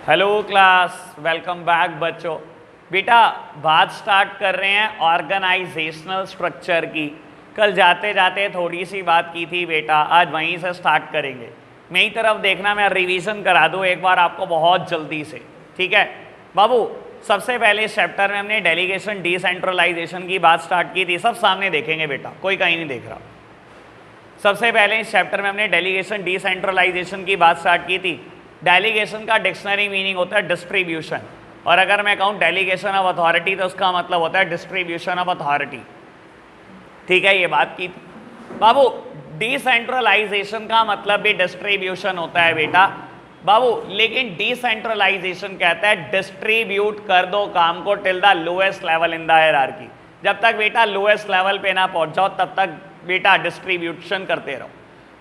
Hello class, welcome back बच्चों। बेटा बात स्टार्ट कर रहे हैं ऑर्गेनाइजेशनल स्ट्रक्चर की। कल जाते जाते थोड़ी सी बात की थी बेटा, आज वहीं से स्टार्ट करेंगे। मेरी तरफ देखना, मैं रिवीजन करा दूँ एक बार आपको बहुत जल्दी से, ठीक है बाबू। सबसे पहले इस चैप्टर में हमने डेलीगेशन डिसेंट्रलाइजेशन की बात स्टार्ट की थी। सब सामने देखेंगे बेटा, कोई कहीं नहीं देख रहा। सबसे पहले इस चैप्टर में हमने डेलीगेशन डिसेंट्रलाइजेशन की बात स्टार्ट की थी। डेलीगेशन का डिक्शनरी मीनिंग होता है डिस्ट्रीब्यूशन, और अगर मैं कहूँ डेलीगेशन ऑफ अथॉरिटी तो उसका मतलब होता है डिस्ट्रीब्यूशन ऑफ अथॉरिटी, ठीक है। ये बात की थी बाबू। डिसेंट्रलाइजेशन का मतलब भी डिस्ट्रीब्यूशन होता है बेटा बाबू, लेकिन डिसेंट्रलाइजेशन कहता है डिस्ट्रीब्यूट कर दो काम को till the lowest level in the hierarchy. जब तक बेटा लोएस्ट लेवल पे ना पहुंच जाओ तब तक बेटा डिस्ट्रीब्यूशन करते रहो।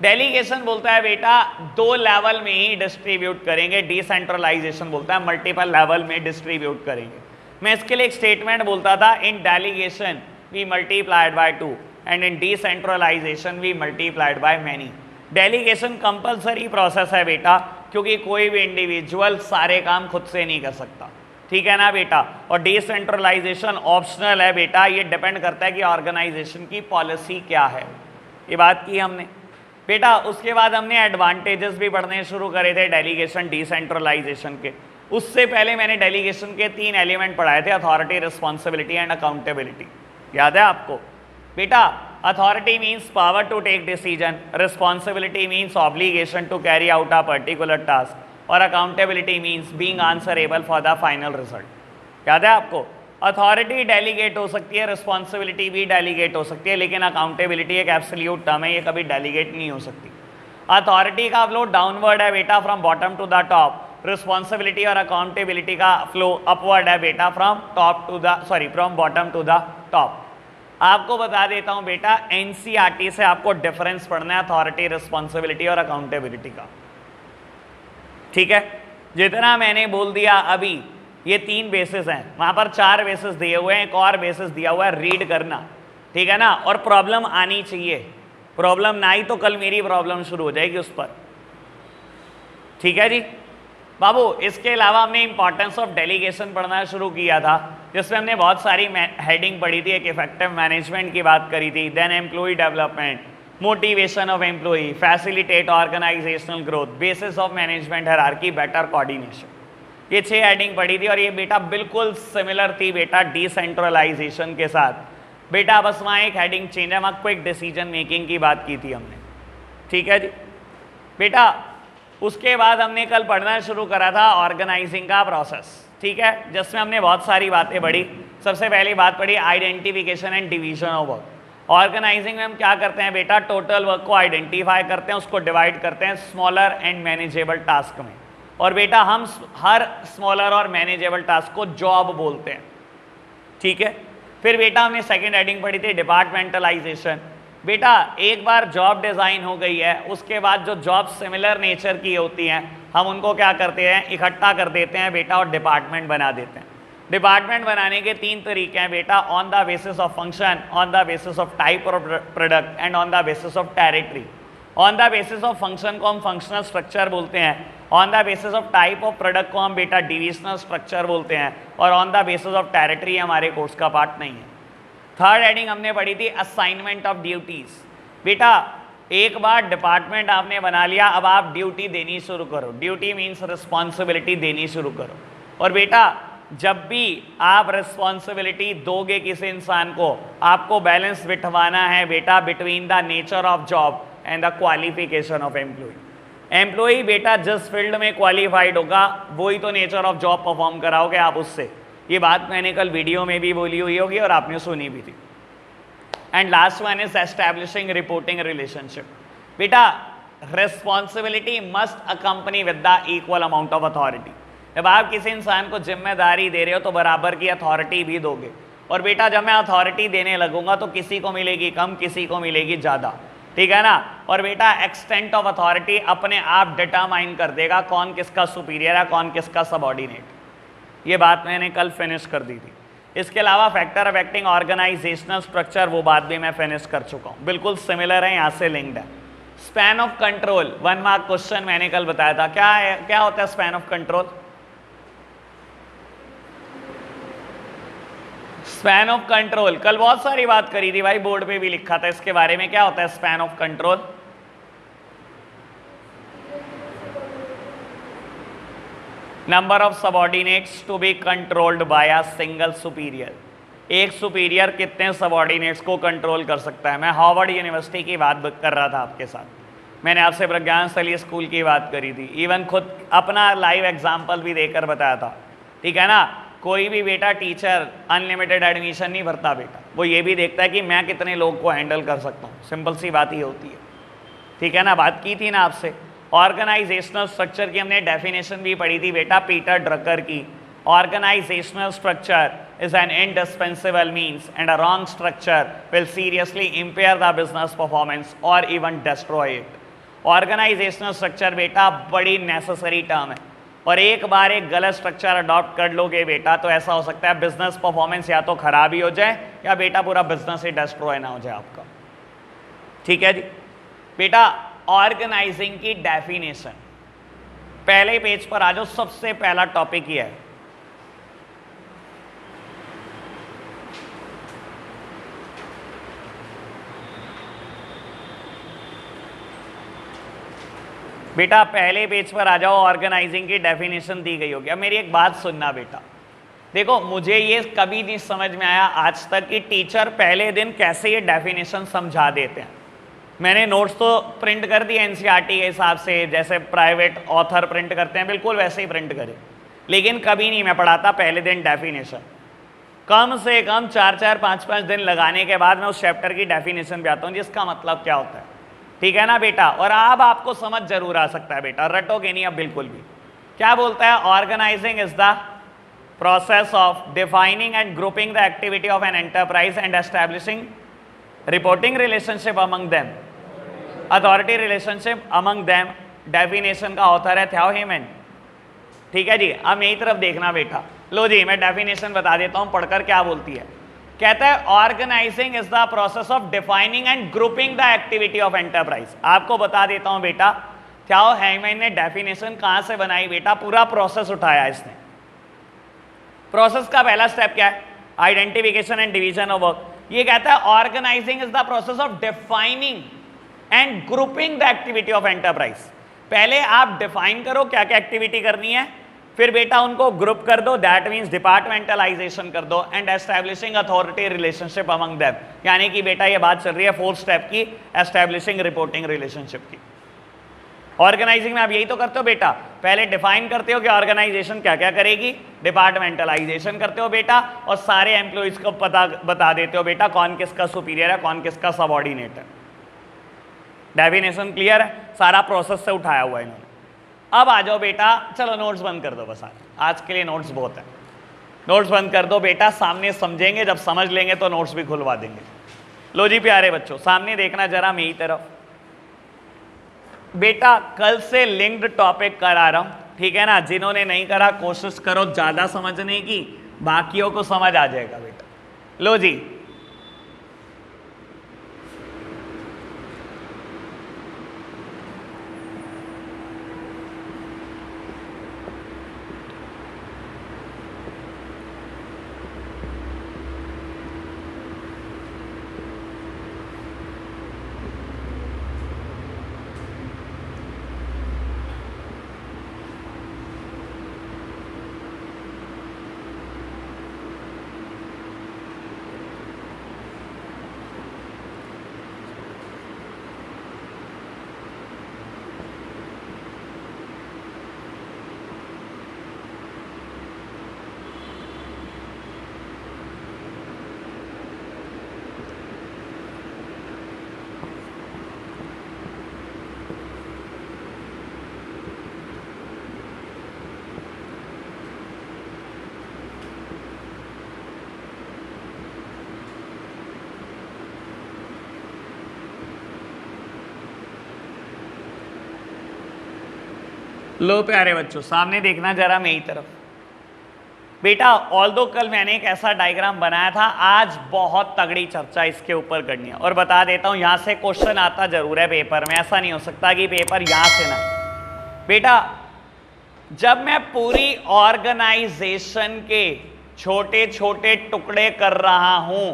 डेलीगेशन बोलता है बेटा दो लेवल में ही डिस्ट्रीब्यूट करेंगे, डिसेंट्रलाइजेशन बोलता है मल्टीपल लेवल में डिस्ट्रीब्यूट करेंगे। मैं इसके लिए एक स्टेटमेंट बोलता था, in delegation we multiplied by 2 and in decentralisation we multiplied by many. Delegation compulsory process है बेटा, क्योंकि कोई भी इंडिविजुअल सारे काम खुद से नहीं कर सकता, ठीक है ना बेटा। और डिसेंट्रलाइजेशन ऑप्शनल है बेटा, ये डिपेंड करता है कि ऑर्गेनाइजेशन की पॉलिसी क्या है। ये बात की हमने बेटा। उसके बाद हमने एडवांटेजेस भी पढ़ने शुरू करे थे डेलीगेशन डिसेंट्रलाइजेशन के। उससे पहले मैंने डेलीगेशन के 3 एलिमेंट पढ़ाए थे, अथॉरिटी, रिस्पॉन्सिबिलिटी एंड अकाउंटेबिलिटी। याद है आपको बेटा? Authority means power to take decision, responsibility means obligation to carry out a particular task, और accountability means being answerable for the final result. याद है आपको? अथॉरिटी डेलीगेट हो सकती है, रिस्पॉन्सिबिलिटी भी डेलीगेट हो सकती है, लेकिन अकाउंटेबिलिटी एक एब्सोल्यूट टर्म है, ये कभी डेलीगेट नहीं हो सकती। अथॉरिटी का फ्लो डाउनवर्ड है बेटा, from bottom to the top. Responsibility और अकाउंटेबिलिटी का फ्लो अपवर्ड है बेटा, from bottom to the top. आपको बता देता हूं बेटा, एनसीईआरटी से आपको डिफरेंस पढ़ना है अथॉरिटी, रिस्पॉन्सिबिलिटी और अकाउंटेबिलिटी का, ठीक है। जितना मैंने बोल दिया अभी, ये 3 बेसिस हैं, वहां पर 4 बेसिस दिए हुए हैं, एक और बेसिस दिया हुआ है, रीड करना, ठीक है ना। और प्रॉब्लम आनी चाहिए, प्रॉब्लम ना आई तो कल मेरी प्रॉब्लम शुरू हो जाएगी उस पर, ठीक है जी बाबू। इसके अलावा हमने इंपॉर्टेंस ऑफ डेलीगेशन पढ़ना शुरू किया था, जिसमें हमने बहुत सारी हेडिंग पढ़ी थी। एक इफेक्टिव मैनेजमेंट की बात करी थी, then employ development, motivation of employ, facilitate organisational growth, basis of management hierarchy, better coordination. ये 6 हेडिंग पढ़ी थी, और ये बेटा बिल्कुल सिमिलर थी बेटा डिसेंट्रलाइजेशन के साथ बेटा, बस वहाँ एक हेडिंग चेंज है, वहाँ क्विक डिसीजन मेकिंग की बात की थी हमने, ठीक है जी बेटा। उसके बाद हमने कल पढ़ना शुरू करा था ऑर्गेनाइजिंग का प्रोसेस, ठीक है, जिसमें हमने बहुत सारी बातें पढ़ी। सबसे पहली बात पढ़ी identification and division of work. Organising में हम क्या करते हैं बेटा, टोटल वर्क को आइडेंटिफाई करते हैं, उसको डिवाइड करते हैं स्मॉलर एंड मैनेजेबल टास्क में, और बेटा हम हर स्मॉलर और मैनेजेबल टास्क को जॉब बोलते हैं, ठीक है। फिर बेटा हमने सेकेंड हेडिंग पढ़ी थी डिपार्टमेंटलाइजेशन। बेटा एक बार जॉब डिज़ाइन हो गई है, उसके बाद जो जॉब सिमिलर नेचर की होती हैं, हम उनको क्या करते हैं, इकट्ठा कर देते हैं बेटा, और डिपार्टमेंट बना देते हैं। डिपार्टमेंट बनाने के 3 तरीके हैं बेटा, on the basis of function, on the basis of type of product, and on the basis of territory. On the basis of function को हम फंक्शनल स्ट्रक्चर बोलते हैं, on the basis of type of product को हम बेटा divisional structure बोलते हैं, और on the basis of territory हमारे कोर्स का पार्ट नहीं है। थर्ड हेडिंग हमने पढ़ी थी असाइनमेंट ऑफ ड्यूटीज। बेटा एक बार डिपार्टमेंट आपने बना लिया, अब आप ड्यूटी देनी शुरू करो, ड्यूटी मीन्स रिस्पॉन्सिबिलिटी देनी शुरू करो। और बेटा जब भी आप रिस्पॉन्सिबिलिटी दोगे किसी इंसान को, आपको बैलेंस बिठवाना है बेटा between the nature of job and the qualification of employ. Employ बेटा जिस फील्ड में क्वालिफाइड होगा वही तो नेचर ऑफ जॉब परफॉर्म कराओगे आप उससे। ये बात मैंने कल वीडियो में भी बोली हुई होगी और आपने सुनी भी थी। And last one is establishing reporting relationship. बेटा responsibility must accompany with the equal amount of authority. जब आप किसी इंसान को जिम्मेदारी दे रहे हो तो बराबर की अथॉरिटी भी दोगे, और बेटा जब मैं अथॉरिटी देने लगूंगा तो किसी को मिलेगी कम, किसी को मिलेगी ज़्यादा, ठीक है ना। और बेटा एक्सटेंट ऑफ अथॉरिटी अपने आप डिटरमाइन कर देगा कौन किसका सुपीरियर है, कौन किसका सबऑर्डिनेट। ये बात मैंने कल फिनिश कर दी थी। इसके अलावा फैक्टर अफेक्टिंग ऑर्गेनाइजेशनल स्ट्रक्चर, वो बात भी मैं फिनिश कर चुका हूँ, बिल्कुल सिमिलर है, यहाँ से लिंक्ड है। Span of control 1 mark question मैंने कल बताया था, क्या होता है span of control? Span of control, कल बहुत सारी बात करी थी भाई, बोर्ड पे भी लिखा था इसके बारे में। क्या होता है span of control? Number of subordinates to be controlled by a single superior. एक सुपीरियर कितने सबऑर्डिनेट्स को कंट्रोल कर सकता है? मैं हार्वर्ड यूनिवर्सिटी की बात कर रहा था आपके साथ, मैंने आपसे प्रज्ञान स्थलीय स्कूल की बात करी थी, इवन खुद अपना लाइव एग्जाम्पल भी देकर बताया था, ठीक है ना। कोई भी बेटा टीचर अनलिमिटेड एडमिशन नहीं भरता बेटा, वो ये भी देखता है कि मैं कितने लोग को हैंडल कर सकता हूँ, सिंपल सी बात ही होती है, ठीक है ना। बात की थी ना आपसे, ऑर्गेनाइजेशनल स्ट्रक्चर की हमने डेफिनेशन भी पढ़ी थी बेटा पीटर ड्रकर की। Organisational structure is an indispensable means and a wrong structure will seriously impair the business performance or even destroy it. Organizational structure बेटा बड़ी necessary term है, और एक बार एक गलत स्ट्रक्चर अडॉप्ट कर लोगे बेटा तो ऐसा हो सकता है बिजनेस परफॉर्मेंस या तो खराब ही हो जाए या बेटा पूरा बिजनेस ही डिस्ट्रॉय ना हो जाए आपका, ठीक है जी। बेटा ऑर्गेनाइजिंग की डेफिनेशन पहले पेज पर आ जाओ, सबसे पहला टॉपिक ही है बेटा, पहले पेज पर आ जाओ, ऑर्गेनाइजिंग की डेफिनेशन दी गई होगी। अब मेरी एक बात सुनना बेटा, देखो मुझे ये कभी नहीं समझ में आया आज तक कि टीचर पहले दिन कैसे ये डेफिनेशन समझा देते हैं। मैंने नोट्स तो प्रिंट कर दिए एनसीईआरटी के हिसाब से, जैसे प्राइवेट ऑथर प्रिंट करते हैं बिल्कुल वैसे ही प्रिंट करे, लेकिन कभी नहीं मैं पढ़ाता पहले दिन डेफिनेशन। कम से कम 4-4, 5-5 दिन लगाने के बाद मैं उस चैप्टर की डेफिनेशन पे आता हूँ जिसका मतलब क्या होता है, ठीक है ना बेटा। और अब आपको समझ जरूर आ सकता है बेटा, रटोगे नहीं अब बिल्कुल भी। क्या बोलता है? Organising is the process of defining and grouping the activity of an enterprise and establishing reporting relationship among them, authority relationship among them. Definition का ऑथर है थ्याओ हेमन, ठीक है जी। अब मेरी तरफ देखना बेटा, लो जी मैं डेफिनेशन बता देता हूं पढ़कर क्या बोलती है। कहता है organising is the process of defining and grouping the activity of enterprise. आपको बता देता हूं बेटा, थ्याओ हेमन ने डेफिनेशन कहां से बनाई बेटा, पूरा प्रोसेस उठाया इसने। प्रोसेस का पहला स्टेप क्या है? Identification and division of work. ये कहता है organising is the process of defining and grouping the activity of enterprise. पहले आप डिफाइन करो क्या क्या एक्टिविटी करनी है, फिर बेटा उनको ग्रुप कर दो, दैट मीन्स डिपार्टमेंटलाइजेशन कर दो, and establishing authority relationship among them. यानी कि बेटा ये बात चल रही है 4th स्टेप की, एस्टैब्लिशिंग रिपोर्टिंग रिलेशनशिप की। ऑर्गेनाइजिंग में आप यही तो करते हो बेटा, पहले डिफाइन करते हो कि ऑर्गेनाइजेशन क्या क्या करेगी, डिपार्टमेंटलाइजेशन करते हो बेटा, और सारे एम्प्लॉइज को बता देते हो बेटा कौन किसका सुपीरियर है, कौन किसका सबऑर्डिनेट है। डेफिनेशन क्लियर है, सारा प्रोसेस से उठाया हुआ है इन्होंने। अब आ जाओ बेटा, चलो नोट्स बंद कर दो, बस आज के लिए नोट्स बहुत है, नोट्स बंद कर दो बेटा, सामने समझेंगे, जब समझ लेंगे तो नोट्स भी खुलवा देंगे। लो जी प्यारे बच्चों, सामने देखना जरा मेरी तरफ बेटा, कल से लिंक्ड टॉपिक करा रहा हूं, ठीक है ना। जिन्होंने नहीं करा कोशिश करो ज्यादा समझने की, बाकियों को समझ आ जाएगा बेटा। लो जी लो प्यारे बच्चों, सामने देखना जरा मेरी तरफ बेटा। ऑल्दो कल मैंने एक ऐसा डायग्राम बनाया था, आज बहुत तगड़ी चर्चा इसके ऊपर करनी है, और बता देता हूं यहां से क्वेश्चन आता जरूर है पेपर में, ऐसा नहीं हो सकता कि पेपर यहां से ना बेटा। जब मैं पूरी ऑर्गेनाइजेशन के छोटे छोटे टुकड़े कर रहा हूं,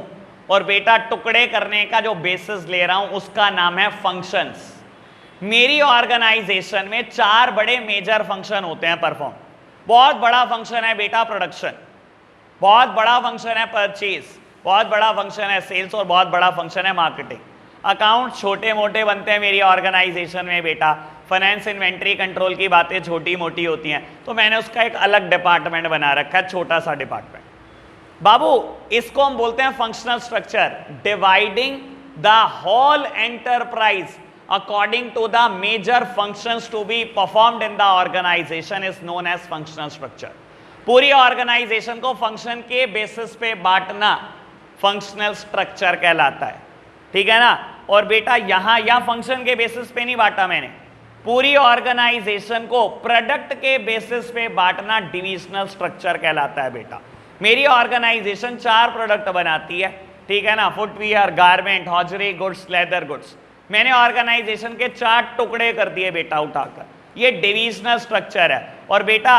और बेटा टुकड़े करने का जो बेसिस ले रहा हूं उसका नाम है फंक्शंस। मेरी ऑर्गेनाइजेशन में 4 बड़े मेजर फंक्शन होते हैं परफॉर्म। बहुत बड़ा फंक्शन है बेटा प्रोडक्शन, बहुत बड़ा फंक्शन है परचेज, बहुत बड़ा फंक्शन है सेल्स, और बहुत बड़ा फंक्शन है मार्केटिंग। अकाउंट छोटे मोटे बनते हैं मेरी ऑर्गेनाइजेशन में बेटा, फाइनेंस इन्वेंट्री कंट्रोल की बातें छोटी मोटी होती हैं, तो मैंने उसका एक अलग डिपार्टमेंट बना रखा है, छोटा सा डिपार्टमेंट। बाबू इसको हम बोलते हैं functional structure. Dividing the whole enterprise according to the major functions to be performed in the organization is known as functional structure। पूरी ऑर्गेनाइजेशन को फंक्शन के बेसिस पे बांटना फंक्शनल स्ट्रक्चर कहलाता है, ठीक है ना। और बेटा यहां फंक्शन के बेसिस पे नहीं बांटा मैंने, पूरी ऑर्गेनाइजेशन को प्रोडक्ट के बेसिस पे बांटना डिविजनल स्ट्रक्चर कहलाता है बेटा। मेरी ऑर्गेनाइजेशन 4 प्रोडक्ट बनाती है, ठीक है ना, footwear, garment, hosiery goods, leather goods. मैंने ऑर्गेनाइजेशन के 4 टुकड़े कर दिए बेटा उठाकर, ये डिविजनल स्ट्रक्चर है। और बेटा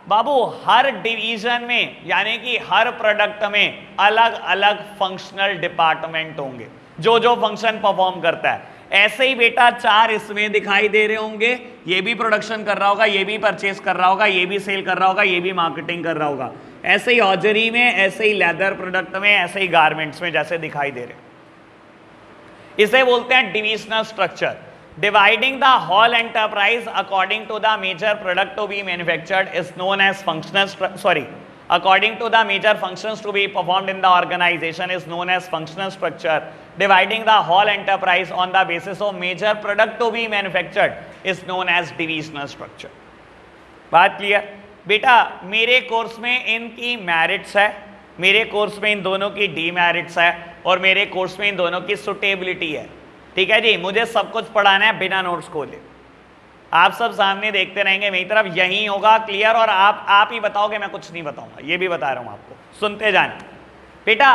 बाबू हर डिवीजन में यानी कि हर प्रोडक्ट में अलग अलग फंक्शनल डिपार्टमेंट होंगे जो जो फंक्शन परफॉर्म करता है। ऐसे ही बेटा 4 इसमें दिखाई दे रहे होंगे, ये भी प्रोडक्शन कर रहा होगा, ये भी परचेज कर रहा होगा, ये भी सेल कर रहा होगा, ये भी मार्केटिंग कर रहा होगा। ऐसे ही हॉजरी में, ऐसे ही लेदर प्रोडक्ट में, ऐसे ही गारमेंट्स में जैसे दिखाई दे रहे। इसे बोलते हैं divisional structure. Dividing the whole enterprise according to the major product to be manufactured is known as functional according to the major functions to be performed in the organization is known as functional structure। Dividing the whole enterprise on the basis of major product to be manufactured is known as divisional structure। बात clear बेटा। मेरे course में इनकी merits है, मेरे course में इन दोनों की डीमेरिट्स है, और मेरे कोर्स में इन दोनों की सुटेबिलिटी है, ठीक है जी। मुझे सब कुछ पढ़ाना है बिना नोट्स खोले, आप सब सामने देखते रहेंगे मेरी तरफ, यही होगा क्लियर। और आप ही बताओगे, मैं कुछ नहीं बताऊंगा, ये भी बता रहा हूं आपको, सुनते जाना बेटा।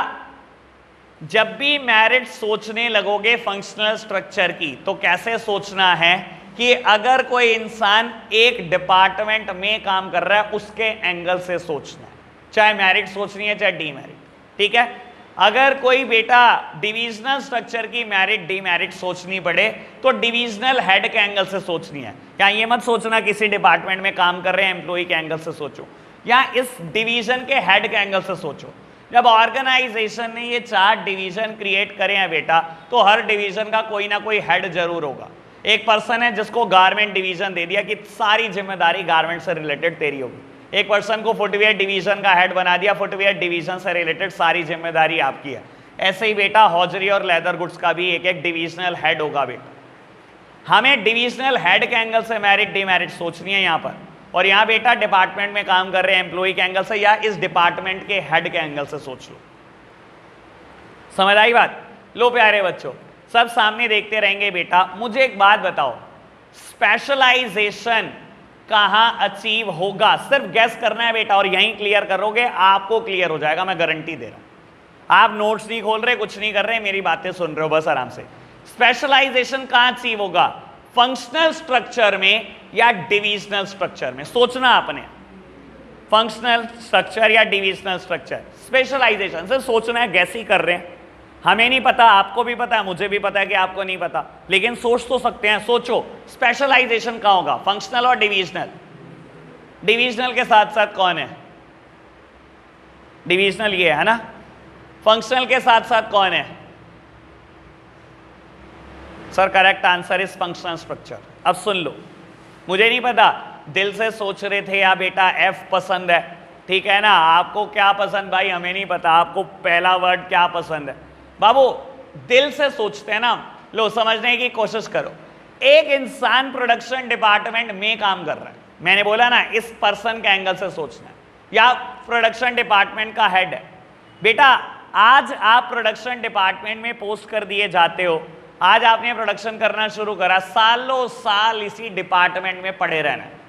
जब भी मेरिट सोचने लगोगे फंक्शनल स्ट्रक्चर की, तो कैसे सोचना है कि अगर कोई इंसान एक डिपार्टमेंट में काम कर रहा है उसके एंगल से सोचना है, चाहे मेरिट सोचनी है चाहे डीमेरिट, ठीक है। अगर कोई बेटा डिविजनल स्ट्रक्चर की मेरिट डीमेरिट सोचनी पड़े तो डिविजनल हेड के एंगल से सोचनी है। क्या ये मत सोचना किसी डिपार्टमेंट में काम कर रहे हैं एम्प्लॉय के एंगल से सोचो, या इस डिवीजन के हेड के एंगल से सोचो। जब ऑर्गेनाइजेशन ने ये 4 डिवीजन क्रिएट करे हैं बेटा, तो हर डिवीजन का कोई ना कोई हेड जरूर होगा। एक पर्सन है जिसको गारमेंट डिवीजन दे दिया कि सारी जिम्मेदारी गारमेंट से रिलेटेड तेरी होगी। एक पर्सन को फुटवियर डिवीजन का हेड बना दिया, फुटवियर डिवीजन से रिलेटेड सारी जिम्मेदारी आपकी है। ऐसे ही बेटा हॉजरी और लेदर गुड्स का भी एक एक डिविजनल हेड होगा बेटा। हमें डिविजनल हेड के एंगल से मेरिट डीमेरिट सोचनी है यहाँ पर, और यहाँ बेटा डिपार्टमेंट में काम कर रहे हैं एम्प्लॉय के एंगल से या इस डिपार्टमेंट के हेड के एंगल से सोच लो। समझ आई बात? लो प्यारे बच्चों, सब सामने देखते रहेंगे बेटा। मुझे एक बात बताओ, स्पेशलाइजेशन कहां अचीव होगा? सिर्फ गैस करना है बेटा, और यहीं क्लियर करोगे आपको क्लियर हो जाएगा, मैं गारंटी दे रहा हूं। आप नोट्स नहीं खोल रहे, कुछ नहीं कर रहे, मेरी बातें सुन रहे हो बस आराम से। स्पेशलाइजेशन कहां अचीव होगा? फंक्शनल स्ट्रक्चर में या डिविजनल स्ट्रक्चर में? सोचना आपने, फंक्शनल स्ट्रक्चर या डिविजनल स्ट्रक्चर। स्पेशलाइजेशन से सोचना है, गैस ही कर रहे हैं। हमें नहीं पता, आपको भी पता है, मुझे भी पता है कि आपको नहीं पता, लेकिन सोच तो सकते हैं। सोचो स्पेशलाइजेशन कहां होगा, फंक्शनल और डिविजनल? डिविजनल के साथ साथ कौन है? डिविजनल ये है ना। फंक्शनल के साथ साथ कौन है? Sir correct answer is functional structure. अब सुन लो, मुझे नहीं पता दिल से सोच रहे थे या बेटा एफ पसंद है, ठीक है ना। आपको क्या पसंद भाई हमें नहीं पता, आपको पहला वर्ड क्या पसंद है बाबू? दिल से सोचते हैं ना। लो समझने की कोशिश करो। एक इंसान प्रोडक्शन डिपार्टमेंट में काम कर रहा है, मैंने बोला ना इस पर्सन के एंगल से सोचना है, या प्रोडक्शन डिपार्टमेंट का हेड है। बेटा आज आप प्रोडक्शन डिपार्टमेंट में पोस्ट कर दिए जाते हो, आज आपने प्रोडक्शन करना शुरू करा, सालों साल इसी डिपार्टमेंट में पड़े रहना है।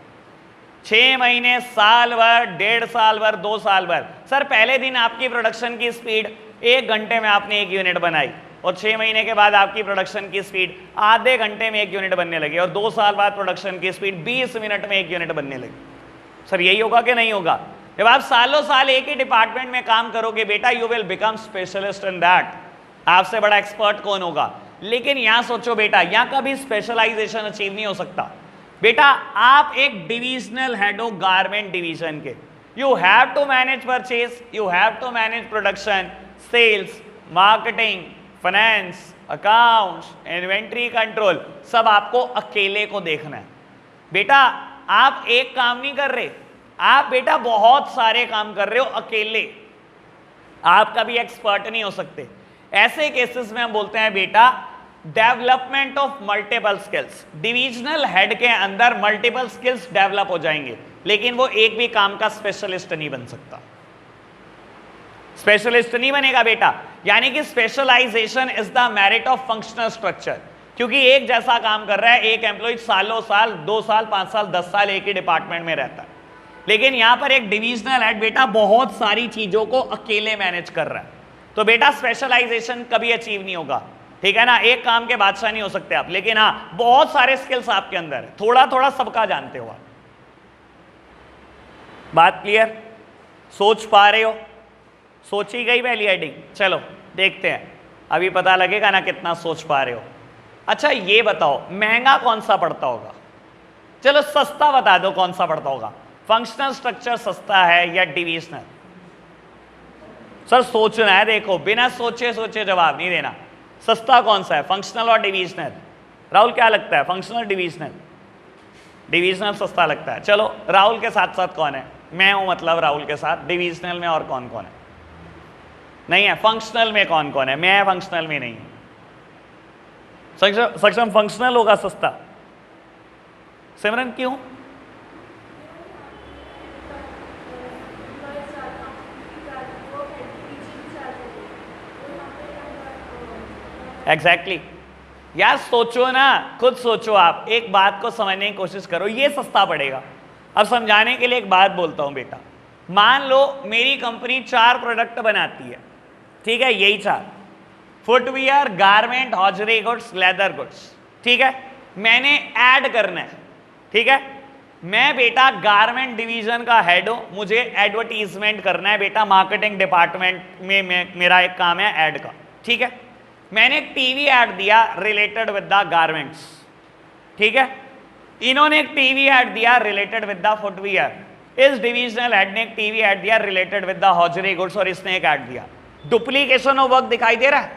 6 महीने, साल भर, 1.5 साल भर, 2 साल भर। सर पहले दिन आपकी प्रोडक्शन की स्पीड 1 घंटे में आपने 1 यूनिट बनाई, और 6 महीने के बाद आपकी प्रोडक्शन की स्पीड आधे घंटे में 1 यूनिट बनने लगी, और 2 साल बाद प्रोडक्शन की स्पीड 20 मिनट में 1 यूनिट बनने लगी। सर यही होगा कि नहीं होगा? जब आप सालों साल एक ही डिपार्टमेंट में काम करोगे बेटा, you will become specialist in that. आपसे बड़ा एक्सपर्ट कौन होगा? लेकिन यहां सोचो बेटा, यहां कभी स्पेशलाइजेशन अचीव नहीं हो सकता। बेटा आप एक डिविजनल हेड हो गारमेंट डिवीजन के, you have to manage purchase, you have to manage production, sales, marketing, finance, accounts, inventory control, सब आपको अकेले को देखना है। बेटा आप एक काम नहीं कर रहे, आप बेटा बहुत सारे काम कर रहे हो अकेले, आप कभी एक्सपर्ट नहीं हो सकते। ऐसे केसेस में हम बोलते हैं बेटा development of multiple skills. Divisional head के अंदर मल्टीपल स्किल्स डेवलप हो जाएंगे, लेकिन वो एक भी काम का स्पेशलिस्ट नहीं बन सकता, स्पेशलिस्ट नहीं बनेगा बेटा। यानी कि specialization is the merit of functional structure, क्योंकि एक जैसा काम कर रहा है एक एम्प्लॉय सालों साल, 2 साल, 5 साल, 10 साल एक ही डिपार्टमेंट में रहता है। लेकिन यहां पर एक डिविजनल हेड बेटा बहुत सारी चीजों को अकेले मैनेज कर रहा है, तो बेटा स्पेशलाइजेशन कभी अचीव नहीं होगा, ठीक है ना। एक काम के बादशाह नहीं हो सकते आप, लेकिन हाँ बहुत सारे स्किल्स आपके अंदर है, थोड़ा थोड़ा सबका जानते हो आप। बात क्लियर? सोच पा रहे हो? सोची गई पहली हेडिंग? चलो देखते हैं, अभी पता लगेगा ना कितना सोच पा रहे हो। अच्छा ये बताओ महंगा कौन सा पड़ता होगा? चलो सस्ता बता दो कौन सा पड़ता होगा। फंक्शनल स्ट्रक्चर सस्ता है या डिविजनल? सर सोचना है, देखो बिना सोचे सोचे जवाब नहीं देना। सस्ता कौन सा है, फंक्शनल और डिविजनल? राहुल क्या लगता है, फंक्शनल डिविजनल? डिविजनल सस्ता लगता है। चलो राहुल के साथ साथ कौन है? मैं हूं, मतलब राहुल के साथ। डिविजनल में और कौन कौन है? नहीं है। फंक्शनल में कौन कौन है? मैं फंक्शनल में नहीं हूं। सक्षम फंक्शनल होगा सस्ता। सिमरन क्यों? एग्जैक्टली यार सोचो ना, खुद सोचो, आप एक बात को समझने की कोशिश करो, ये सस्ता पड़ेगा। अब समझाने के लिए एक बात बोलता हूं बेटा, मान लो मेरी कंपनी 4 प्रोडक्ट बनाती है, ठीक है, यही 4, footwear, garment, hosiery goods, leather goods, ठीक है। मैंने ऐड करना है, ठीक है। मैं बेटा गारमेंट डिवीजन का हेड हूं, मुझे एडवर्टीजमेंट करना है बेटा, मार्केटिंग डिपार्टमेंट में मेरा एक काम है ऐड का, ठीक है। मैंने एक टीवी ऐड दिया रिलेटेड विद द गारमेंट्स, ठीक है। इन्होंने एक टीवी ऐड दिया रिलेटेड विद द फुटवियर। इस डिविजनल हेड ने एक टीवी ऐड दिया related with the hosiery goods, और इसने एक ऐड दिया। डुप्लीकेशन ऑफ वर्क दिखाई दे रहा है?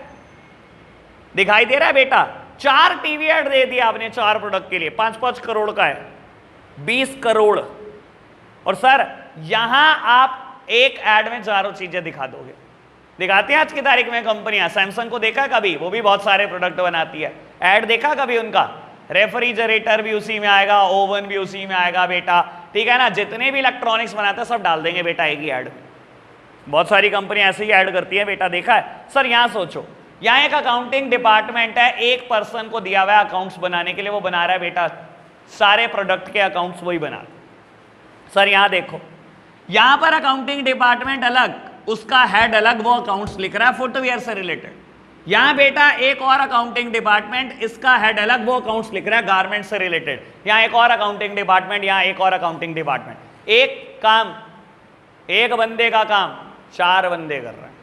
दिखाई दे रहा है बेटा? 4 टीवी ऐड दे दिया आपने 4 प्रोडक्ट के लिए, 5-5 करोड़ का है, 20 करोड़। और सर यहां आप एक ऐड में चारों चीजें दिखा दोगे। दिखाते हैं आज की तारीख में कंपनियां। सैमसंग को देखा कभी? वो भी बहुत सारे प्रोडक्ट बनाती है, ऐड देखा कभी उनका? रेफ्रिजरेटर भी उसी में आएगा, ओवन भी उसी में आएगा बेटा, ठीक है ना। जितने भी इलेक्ट्रॉनिक्स बनाते हैं सब डाल देंगे बेटा एक ही ऐड में। बहुत सारी कंपनियां ऐसे ही ऐड करती है बेटा, देखा है। सर यहां सोचो, यहां एक अकाउंटिंग डिपार्टमेंट है, एक पर्सन को दिया हुआ है अकाउंट्स बनाने के लिए, वो बना रहा है बेटा सारे प्रोडक्ट के अकाउंट्स, वही बना रहा। सर यहां देखो, यहां पर अकाउंटिंग डिपार्टमेंट अलग, उसका हेड अलग, वो अकाउंट्स लिख रहा है फुटवियर से रिलेटेड। यहां बेटा एक और अकाउंटिंग डिपार्टमेंट, इसका हेड अलग, वो अकाउंट्स लिख रहा है गारमेंट से रिलेटेड। यहां एक और अकाउंटिंग डिपार्टमेंट, यहां एक और अकाउंटिंग डिपार्टमेंट। एक काम, एक बंदे का काम 4 बंदे कर रहे हैं,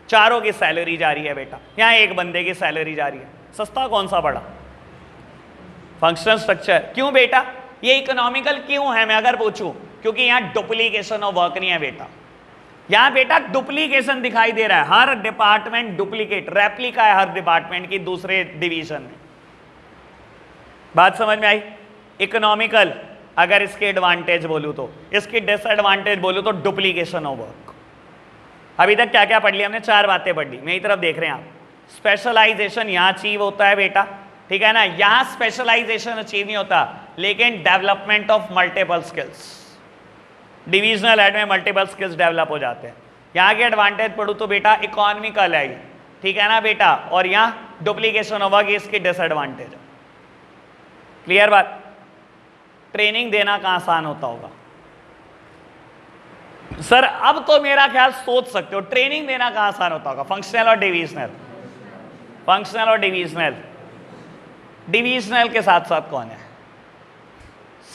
चारों की सैलरी जा रही है बेटा। यहां एक बंदे की सैलरी जा रही है। सस्ता कौन सा पड़ा? Functional structure. क्यों बेटा? ये इकोनॉमिकल क्यों है मैं अगर पूछूं? क्योंकि यहां डुप्लीकेशन ऑफ वर्क नहीं है बेटा। यहां बेटा डुप्लीकेशन दिखाई दे रहा है, हर डिपार्टमेंट डुप्लीकेट, रेप्लिका है हर डिपार्टमेंट की दूसरे डिवीजन में। बात समझ में आई? इकोनॉमिकल अगर इसके एडवांटेज बोलूं तो, इसकी डिसएडवांटेज बोलूं तो डुप्लीकेशन ऑफ वर्क। अभी तक क्या क्या पढ़ लिया हमने? 4 बातें पढ़ ली। मेरी तरफ देख रहे हैं आप। स्पेशलाइजेशन यहां अचीव होता है बेटा, ठीक है ना। यहां स्पेशलाइजेशन अचीव नहीं होता, लेकिन development of multiple skills, divisional head में मल्टीपल स्किल्स डेवलप हो जाते हैं। यहाँ के एडवांटेज पढ़ू तो बेटा इकोनॉमिकल है, ठीक है ना बेटा, और यहाँ डुप्लीकेशन होगा कि इसकी डिसएडवांटेज है। क्लियर बात? ट्रेनिंग देना कहाँ आसान होता होगा? सर अब तो मेरा ख्याल सोच सकते हो, ट्रेनिंग देना कहाँ आसान होता होगा? फंक्शनल और डिविजनल? फंक्शनल और डिविजनल। डिविजनल के साथ साथ कौन है?